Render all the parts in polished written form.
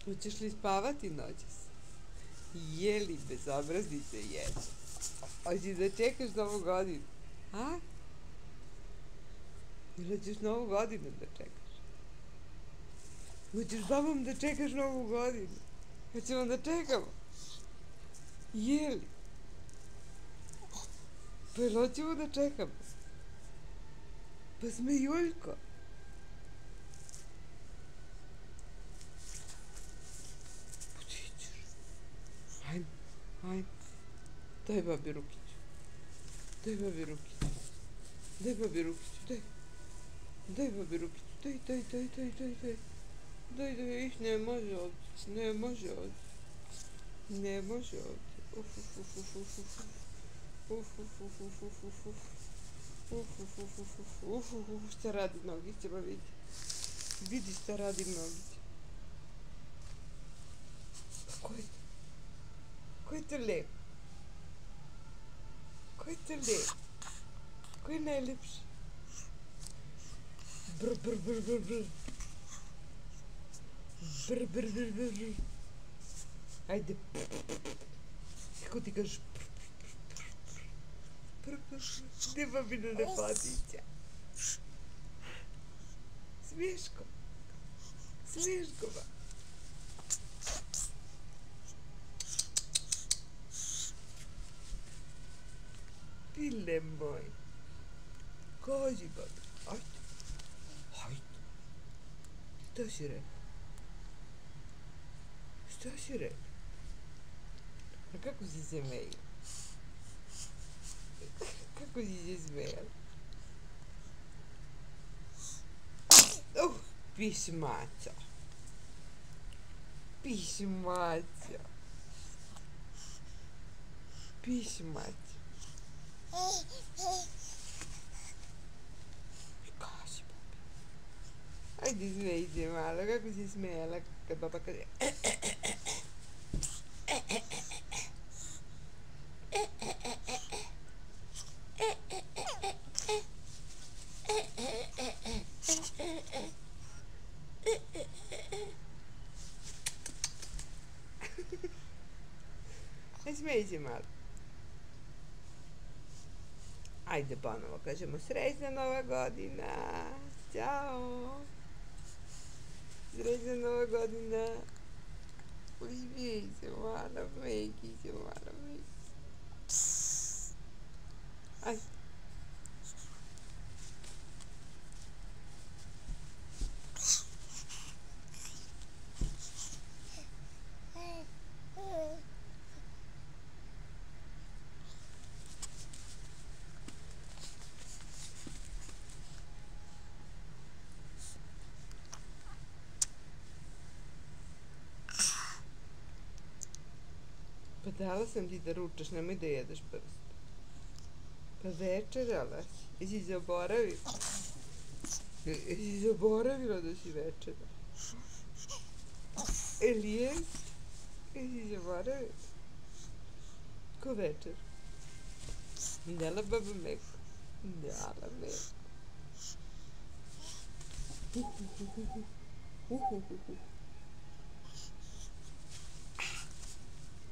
Hoćeš li spavati noćas? Jeli bezobraznice jedi. Hoćeš da čekaš Novu godinu? A? Ili hoćeš Novu godinu da čekaš? Hoćeš s babom da čekaš Novu godinu? Hoćemo da čekamo? Jeli? Pa jel hoćemo da čekamo? Pa Smejuljko. Hajde, hajde. Daj babi rukiću. Daj babi rukiću. Daj babi rukiću, daj. Daj babi rukiću, daj, daj, daj, daj, daj, daj. Daj, daj, ih ne može otići, ne može otići. Ne može otići. Uf, uf, uf, uf, uf, uf. Uf, uf, uf, uf, uf, uf, uf. Uf, uf, uf, uf, uf, uf, uf, uf, šta radi nogiće, ba vidi. Vidi šta radi nogiće. Ko je to? Ko je to lep? Ko je to lep? Ko je najlepši? Brr, brr, brr, brr, brr. Brr, brr, brr, brr, brr. Ajde. Kako ti kažeš? Brr, brr, brr. Gde babina lepotića? Smiješko. Smiješko ba. Pile moj. Kaži babi. Ajde. Ajde. Šta si rekao? Šta si rekao? A kako si se mejao? Kako si se smejala? Pismaca. Pismaca. Pismaca. Kaži babi. Ajde smej se malo. Kako si smejala kad baba kaže... Smej se malo. Ajde ponovo kažemo srećna Nova godina. Ćao. Srećna Nova godina. Smej se malo, mejki se malo, mejki. Ajde. Pa dala sam ti da ručaš, nemoj da jedeš prst. Pa večerala si. Jesi zaboravila? Jesi zaboravila da si večerala? Ili jesi? Jesi zaboravila? Ko večer? Dala baba meko? Dala meko.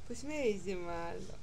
Посмейся, malo.